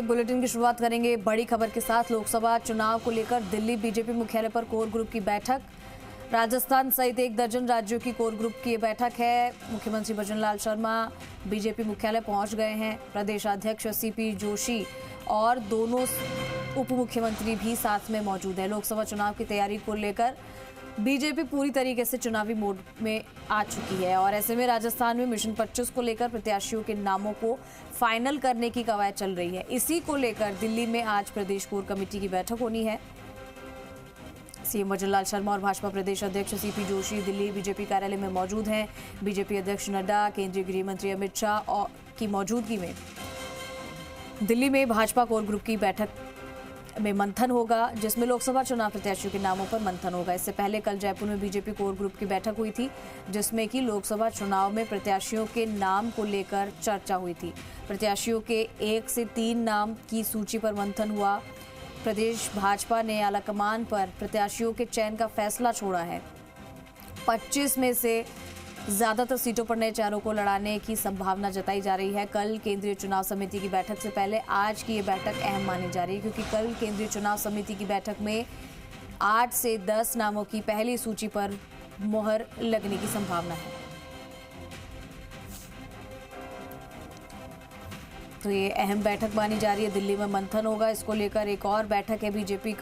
Bulletin की शुरुआत करेंगे बड़ी खबर के साथ। लोकसभा चुनाव को लेकर दिल्ली बीजेपी मुख्यालय पर कोर ग्रुप की बैठक। राजस्थान सहित 1 दर्जन राज्यों की कोर ग्रुप की बैठक है। मुख्यमंत्री भजनलाल शर्मा बीजेपी मुख्यालय पहुंच गए हैं। प्रदेश अध्यक्ष सीपी जोशी और दोनों उप मुख्यमंत्री भी साथ में मौजूद हैं। लोकसभा चुनाव की तैयारी को लेकर बीजेपी पूरी तरीके से चुनावी मोड में आ चुकी है और ऐसे में राजस्थान में मिशन 25 को लेकर प्रत्याशियों के नामों को फाइनल करने की कवायद चल रही है। इसी को लेकर दिल्ली में आज प्रदेश कोर कमेटी की बैठक होनी है। सीएम भजनलाल शर्मा और भाजपा प्रदेश अध्यक्ष सीपी जोशी दिल्ली बीजेपी कार्यालय में मौजूद हैं। बीजेपी अध्यक्ष नड्डा, केंद्रीय गृह मंत्री अमित शाह की मौजूदगी में दिल्ली में भाजपा कोर ग्रुप की बैठक में मंथन होगा, जिसमें लोकसभा चुनाव प्रत्याशियों के नामों पर मंथन होगा। इससे पहले कल जयपुर में बीजेपी कोर ग्रुप की बैठक हुई थी, जिसमें कि लोकसभा चुनाव में प्रत्याशियों के नाम को लेकर चर्चा हुई थी। प्रत्याशियों के 1 से 3 नाम की सूची पर मंथन हुआ। प्रदेश भाजपा ने आलाकमान पर प्रत्याशियों के चयन का फैसला छोड़ा है। 25 में से ज्यादातर सीटों पर नए चेहरों को लड़ाने की संभावना जताई जा रही है। कल केंद्रीय चुनाव समिति की बैठक से पहले आज की ये बैठक अहम मानी जा रही है, क्योंकि कल केंद्रीय चुनाव समिति की बैठक में 8 से 10 नामों की पहली सूची पर मोहर लगने की संभावना है। तो ये अहम बैठक मानी जा रही है। दिल्ली में मंथन होगा, इसको लेकर एक और बैठक है बीजेपी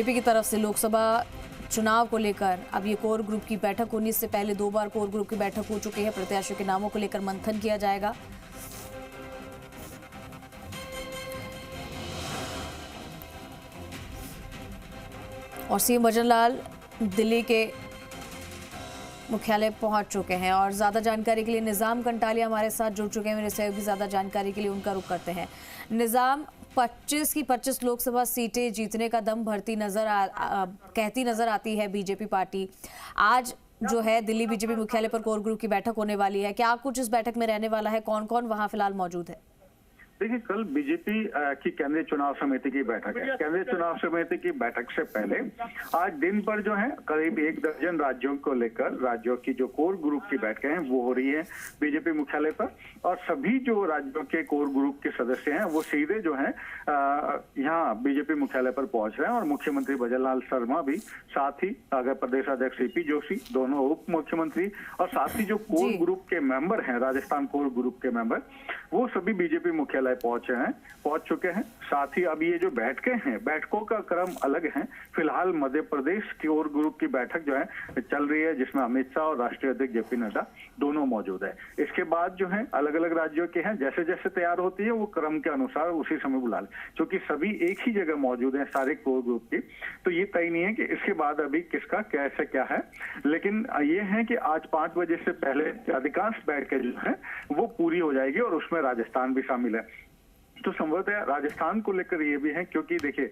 की तरफ से लोकसभा चुनाव को लेकर। अब ये कोर ग्रुप की बैठक होनी, इससे पहले 2 बार कोर ग्रुप की बैठक हो चुकी है। प्रत्याशियों के नामों को लेकर मंथन किया जाएगा। और सीएम भजनलाल दिल्ली के मुख्यालय पहुंच चुके हैं और ज्यादा जानकारी के लिए निजाम कंटालिया हमारे साथ जुड़ चुके हैं। मेरे सहयोगी ज्यादा जानकारी के लिए उनका रुख करते हैं। निजाम, 25 की 25 लोकसभा सीटें जीतने का दम भरती कहती नजर आती है बीजेपी पार्टी। आज जो है दिल्ली बीजेपी मुख्यालय पर कोर ग्रुप की बैठक होने वाली है। क्या कुछ इस बैठक में रहने वाला है? कौन कौन वहां फिलहाल मौजूद है? देखिए, कल बीजेपी की केंद्रीय चुनाव समिति की बैठक है। केंद्रीय चुनाव समिति की बैठक से पहले आज दिन भर जो है करीब 1 दर्जन राज्यों को लेकर राज्यों की जो कोर ग्रुप की बैठकें हैं वो हो रही है बीजेपी मुख्यालय पर। और सभी जो राज्यों के कोर ग्रुप के सदस्य हैं वो सीधे जो है यहाँ बीजेपी मुख्यालय पर पहुंच रहे हैं। और मुख्यमंत्री भजनलाल शर्मा भी, साथ ही अगर प्रदेश अध्यक्ष सीपी जोशी, दोनों उप मुख्यमंत्री और साथ ही जो कोर ग्रुप के मेंबर हैं, राजस्थान कोर ग्रुप के मेंबर, वो सभी बीजेपी मुख्यालय पहुंच चुके हैं। साथ ही अब ये जो बैठकें हैं, बैठकों का क्रम अलग है। फिलहाल मध्य प्रदेश की कोर ग्रुप की बैठक जो है चल रही है, जिसमें अमित शाह और राष्ट्रीय अध्यक्ष जेपी नड्डा दोनों मौजूद है। इसके बाद जो है अलग अलग राज्यों के हैं, जैसे जैसे तैयार होती है वो क्रम के अनुसार उसी समय बुला ले, क्योंकि सभी एक ही जगह मौजूद है सारे कोर ग्रुप की। तो ये तय नहीं है कि इसके बाद अभी किसका कैसे क्या है, लेकिन ये है कि आज 5 बजे से पहले अधिकांश बैठकें जो है वो पूरी हो जाएगी और उसमें राजस्थान भी शामिल है। तो संभवतः राजस्थान को लेकर ये भी है, क्योंकि देखिए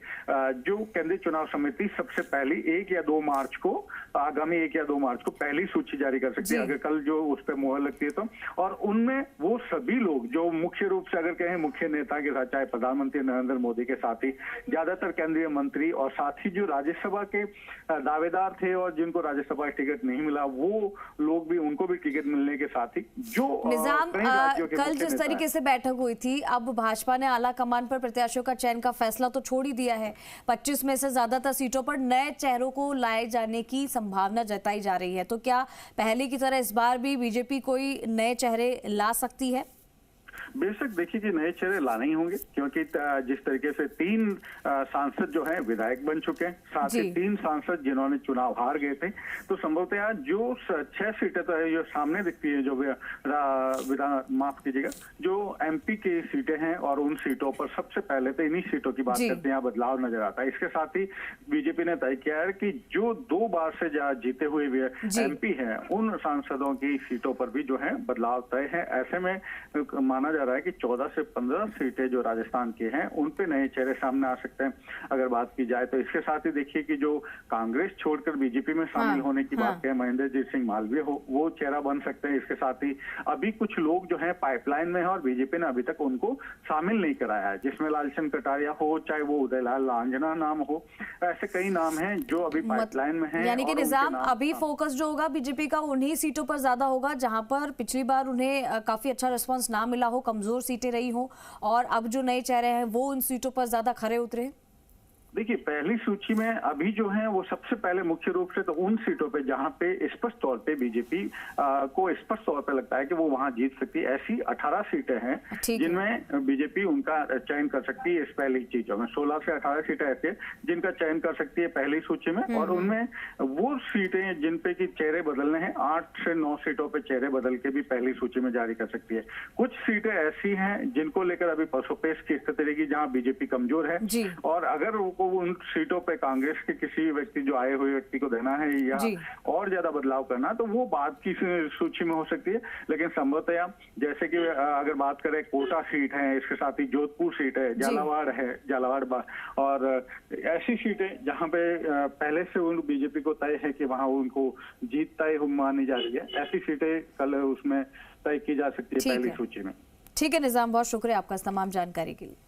जो केंद्रीय चुनाव समिति सबसे पहली 1 या 2 मार्च को, आगामी 1 या 2 मार्च को पहली सूची जारी कर सकती है, अगर कल जो उस पर मुहर लगती है तो। और उनमें वो सभी लोग जो मुख्य रूप से अगर कहें मुख्य नेता के साथ, चाहे प्रधानमंत्री नरेंद्र मोदी के साथ ही ज्यादातर केंद्रीय मंत्री और साथ ही जो राज्यसभा के दावेदार थे और जिनको राज्यसभा टिकट नहीं मिला वो लोग भी, उनको भी टिकट मिलने के साथ ही जो निजाम, कल जिस तरीके से बैठक हुई थी, अब भाजपा ने आला कमान पर प्रत्याशियों का चयन का फैसला तो छोड़ ही दिया है। 25 में से ज्यादातर सीटों पर नए चेहरों को लाए जाने की संभावना जताई जा रही है। तो क्या पहले की तरह इस बार भी बीजेपी कोई नए चेहरे ला सकती है? बेशक देखिए कि नए चेहरे लाने ही होंगे, क्योंकि जिस तरीके से 3 सांसद जो हैं विधायक बन चुके हैं, साथ ही 3 सांसद जिन्होंने चुनाव हार गए थे। तो संभवतः जो 6 सीटें तो जो सामने दिखती है, जो माफ कीजिएगा, जो एमपी की सीटें हैं और उन सीटों पर सबसे पहले तो इन्हीं सीटों की बात करते हैं, यहाँ बदलाव नजर आता है। इसके साथ ही बीजेपी ने तय किया है कि जो 2 बार से जीते हुए एमपी हैं उन सांसदों की सीटों पर भी जो है बदलाव तय है। ऐसे में माना जा रहा है कि 14 से 15 सीटें जो राजस्थान की हैं उन पे नए चेहरे सामने आ सकते हैं अगर बात की जाए तो। इसके साथ ही देखिए कि जो कांग्रेस छोड़कर बीजेपी में शामिल होने की बात है, महेंद्रजीत सिंह मालवीय हो वो चेहरा बन सकते हैं। इसके साथ ही अभी कुछ लोग जो है पाइपलाइन में है और बीजेपी ने अभी तक उनको शामिल नहीं कराया है, जिसमें लालचंद कटारिया हो, चाहे वो उदयलाल लांजना नाम हो, ऐसे कई नाम हैं जो अभी पाइपलाइन में हैं। यानी कि निजाम अभी फोकस जो होगा बीजेपी का उन्हीं सीटों पर ज्यादा होगा जहां पर पिछली बार उन्हें काफी अच्छा रिस्पांस ना मिला हो, कमजोर सीटें रही हो, और अब जो नए चेहरे हैं वो उन सीटों पर ज्यादा खरे उतरे। देखिए पहली सूची में अभी जो है वो सबसे पहले मुख्य रूप से तो उन सीटों पे जहां पे स्पष्ट तौर पे बीजेपी को स्पष्ट तौर पे लगता है कि वो वहां जीत सकती है, ऐसी 18 सीटें हैं जिनमें बीजेपी उनका चयन कर सकती है। इस पहली चीजों में 16 से 18 सीटें ऐसी जिनका चयन कर सकती है पहली सूची में, और उनमें वो सीटें जिन पे की चेहरे बदलने हैं 8 से 9 सीटों पे चेहरे बदल के भी पहली सूची में जारी कर सकती है। कुछ सीटें ऐसी हैं जिनको लेकर अभी पसोपेश की स्थिति रहेगी जहाँ बीजेपी कमजोर है, और अगर उन सीटों पे कांग्रेस के किसी व्यक्ति जो आए हुए व्यक्ति को देना है या और ज्यादा बदलाव करना तो वो बात की सूची में हो सकती है। लेकिन संभवतया जैसे कि अगर बात करें कोटा सीट है, इसके साथ ही जोधपुर सीट है, झालावाड़ है, और ऐसी सीटें जहां पे पहले से उन बीजेपी को तय है कि वहां उनको जीत तय मानी जा रही है, ऐसी सीटें कल उसमें तय की जा सकती है पहली सूची में। ठीक है निजाम, बहुत शुक्रिया आपका तमाम जानकारी के लिए।